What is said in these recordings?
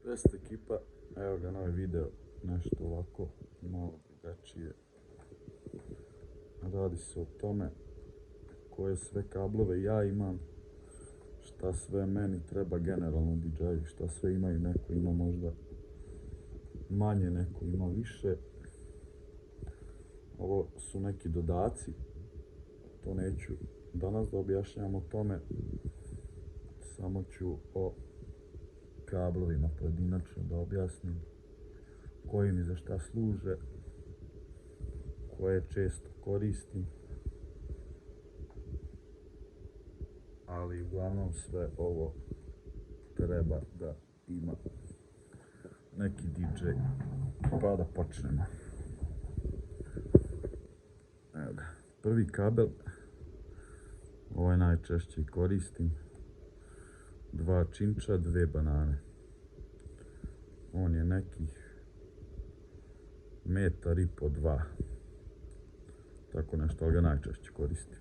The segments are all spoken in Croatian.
Test ekipa, evo ga novi video, nešto ovako malo drugačije. Radi se o tome koje sve kablove ja imam, šta sve meni treba generalno DJI, šta sve imaju, neko ima možda manje, neko ima više. Ovo su neki dodaci, to neću danas da objašnjam o tome, samo ću o kablovima pojedinačno da objasnim koji mi za šta služe, koje često koristim, ali uglavnom sve ovo treba da ima neki DJ. Pa da počnemo. Evo ga, prvi kabel, ovaj najčešće koristim, 2 činča, 2 banane. On je nekih 1,5 m, 2. Tako nešto, ali ga najčešće koristim.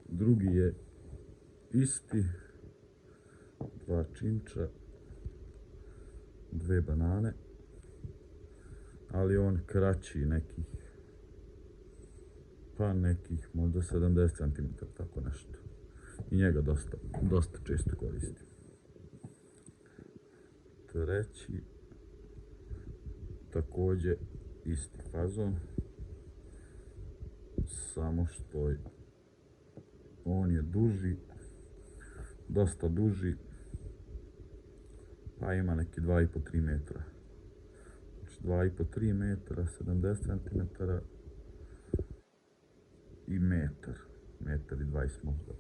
Drugi je isti, 2 činča, 2 banane, ali on kraći nekih, pa nekih možda 70 cm, tako nešto. I njega dosta često koristim. Treći, također isti fazon, samo što on je duži, dosta duži, pa ima neki 2,5-3 metra. Znači 2,5-3 metra, 70 cm i metar i 20 možda.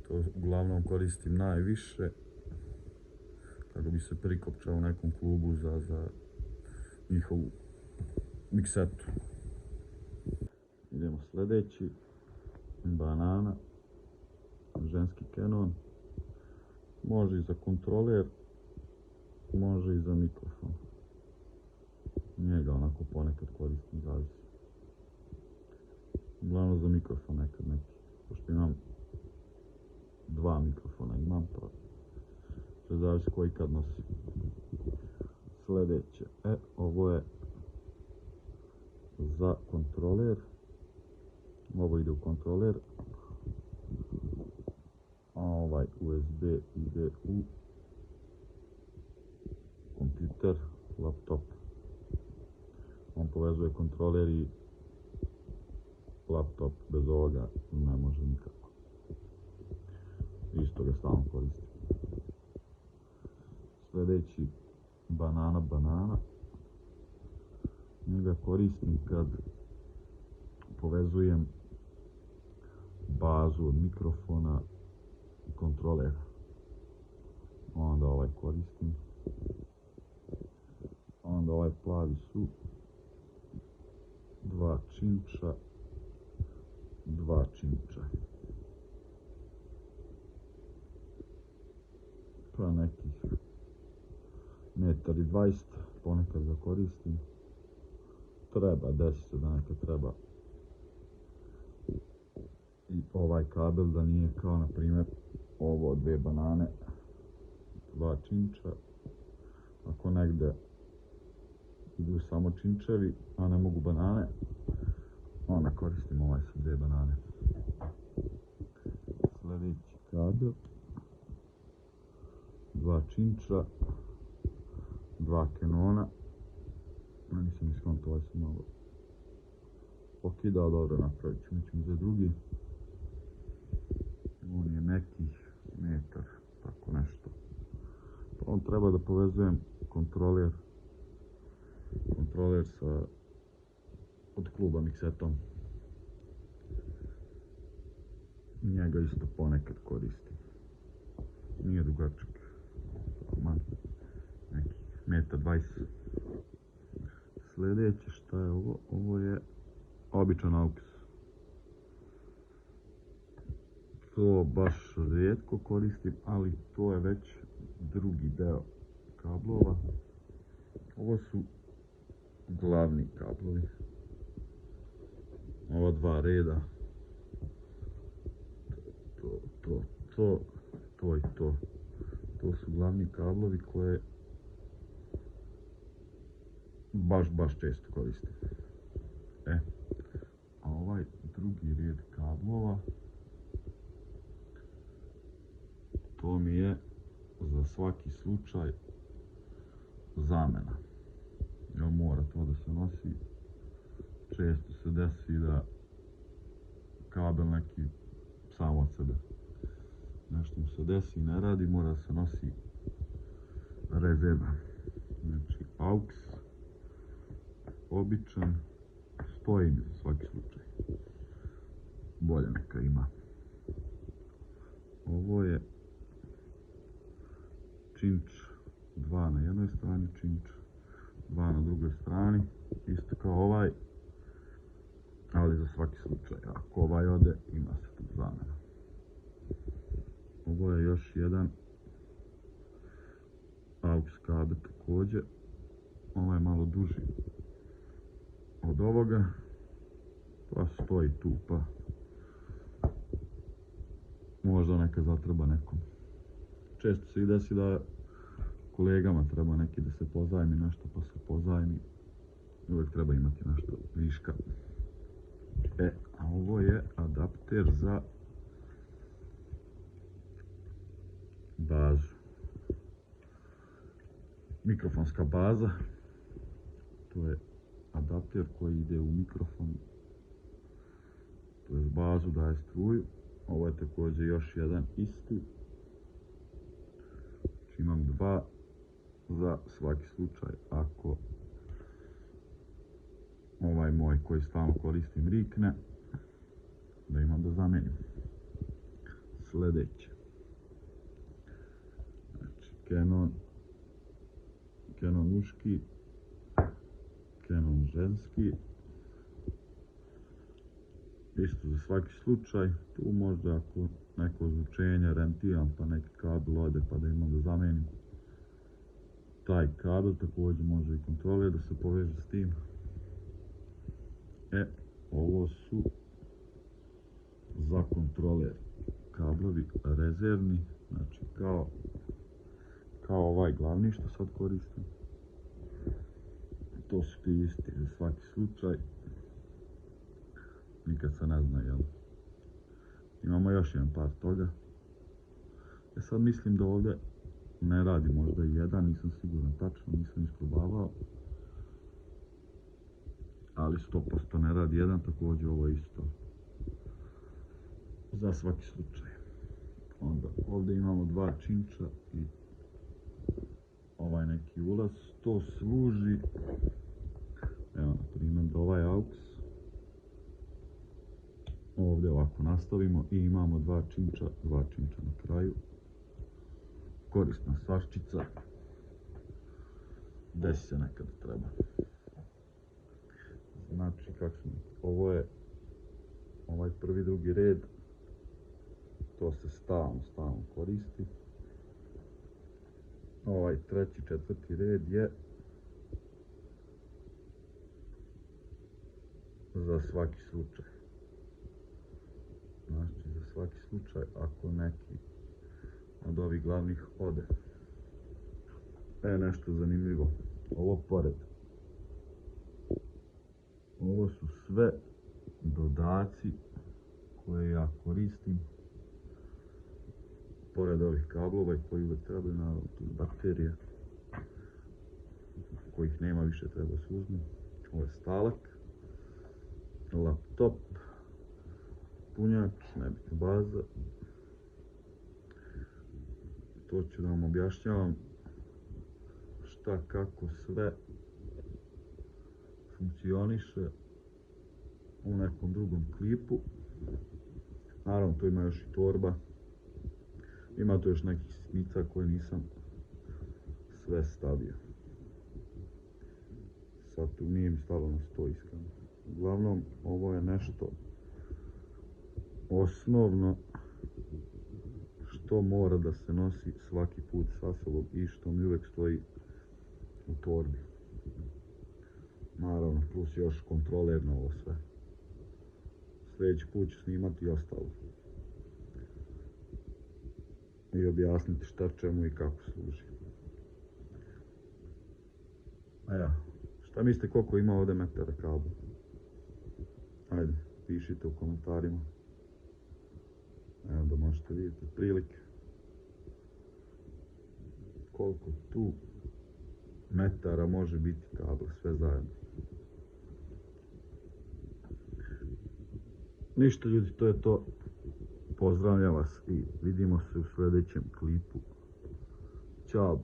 To uglavnom koristim najviše kako bi se prikopčao u nekom klubu za njihovu miksetu. Idemo sljedeći, banana, ženski Canon, može i za kontroler, može i za mikrofon. Njega onako ponekad koristim, zavisi. Uglavnom za mikrofon nekad neki, pošto imam 2 mikrofona, pa sve zavisi koji kad nosim. Sljedeće, ovo je za kontroler, ovo ide u kontroler, a ovaj USB ide u kompjuter, laptop. On povezuje kontroler i laptop, bez ovoga ne može nikako. Isto ga stalno koristim. Sljedeći, banana. Njega koristim kad povezujem bazu od mikrofona i kontrolera. Onda ovaj koristim. Onda ovaj plavi su 2 činča, 2 činča. Pa nekih 1,20 m, ponekad ga koristim. Treba, desi se da nekad treba i ovaj kabel, da nije kao na primjer ovo 2 banane, 2 činča. Ako negdje idu samo činčevi, a ne mogu banane, onda koristim ovaj sa 2 banane. Sljedeći kabel, 2 činča, 2 Canona. Nisam iskonto, ovaj sam malo pokidao, dobro, napravit ću, nećemo za drugi. On je nekih metar, tako nešto. Pa on treba da povezujem kontroler od kluba miksetom. Njega isto ponekad koristim. Nije dugačak, nekih 1,20 m. Sljedeće, šta je ovo? Ovo je običan AUX. To baš rijetko koristim, ali to je već drugi deo kablova. Ovo su glavni kablovi. Ova 2 reda. To i to. To su glavni kablovi koje baš često koristim. A ovaj drugi red kablova, to mi je za svaki slučaj zamena. Jel mora to da se nosi? Često se desi da kabel neki sam od sebe nešto mu se desi i ne radi, mora da se nosi rezerva. Znači AUX običan stoji mi za svaki slučaj. Bolje neka ima. Ovo je činč 2 na jednoj strani, činč 2 na drugoj strani, isto kao ovaj, ali za svaki slučaj. Ako ovaj ode, ima se tu zamena. Ovo je još jedan AUX kabel također. Ovaj je malo duži od ovoga, pa stoji tu, pa možda neka zatreba nekom. Često se i desi da kolegama treba neki da se pozajmi nešto, pa se pozajmi. Uvijek treba imati nešto viška. A ovo je adapter za bazu. Mikrofonska baza. To je adapter koji ide u mikrofon. To je bazu daje struju. Ovo je također još jedan isti. Znači imam dva za svaki slučaj. Ako ovaj moj koji stalno koristim rikne, da imam da zamenim. Sljedeće. Znači Canon muški, Canon ženski. Isto za svaki slučaj. Tu možda ako neko ozvučenje rentiram pa neki kabel ode pa da imam da zamenim taj kabel, također može i kontroler da se poveže s tim. Ovo su za kontroler kablovi rezervni, znači kao ovaj glavni što sad koristim. To su ti isti za svaki slučaj. Nikad se ne zna, jel? Imamo još jedan par toga. Sad mislim da ovdje ne radi možda i jedan, nisam siguran tačno, nisam isprobavao. Ali 100% ne radi jedan, također ovo isto. Za svaki slučaj. Onda ovdje imamo dva činča i ovaj neki ulaz. To služi, evo na primjer da ovaj AUX ovdje ovako nastavimo i imamo dva činča na kraju. Korisna stvarčica. Desi se nekad treba. Znači kako smo, ovo je ovaj prvi, drugi red. To se stalno koristi. Ovaj treći, četvrti red je za svaki slučaj. Znači za svaki slučaj ako neki od ovih glavnih ode. Nešto zanimljivo. Ovo pored. Ovo su sve dodaci koje ja koristim. Pored ovih kablova i koji uvijek trebaju, naravno tu baterije. Kojih nema više, treba se uzme. Ovo je stalak. Laptop. Punjač, nebitna baza. To ću da vam objašnjavam šta, kako sve funkcioniše u nekom drugom klipu. Naravno, tu ima još i torba. Ima tu još nekih sitnica koje nisam sve stavio. Sad tu nije mi stalo na 100 iskreno. Uglavnom, ovo je nešto osnovno što mora da se nosi svaki put sa sobom i što mi uvijek stoji u torbi. Naravno, plus još kontroler na ovo sve. Sljedeći put ću snimati i ostalo. i objasniti šta čemu i kako služi. Evo, šta mislite koliko ima ovdje metara kabla? Ajde, pišite u komentarima. Evo da možete vidjeti prilike koliko tu metara može biti kabla, sve zajedno. Ništa ljudi, to je to. Pozdravljam vas i vidimo se u sljedećem klipu. Ćao!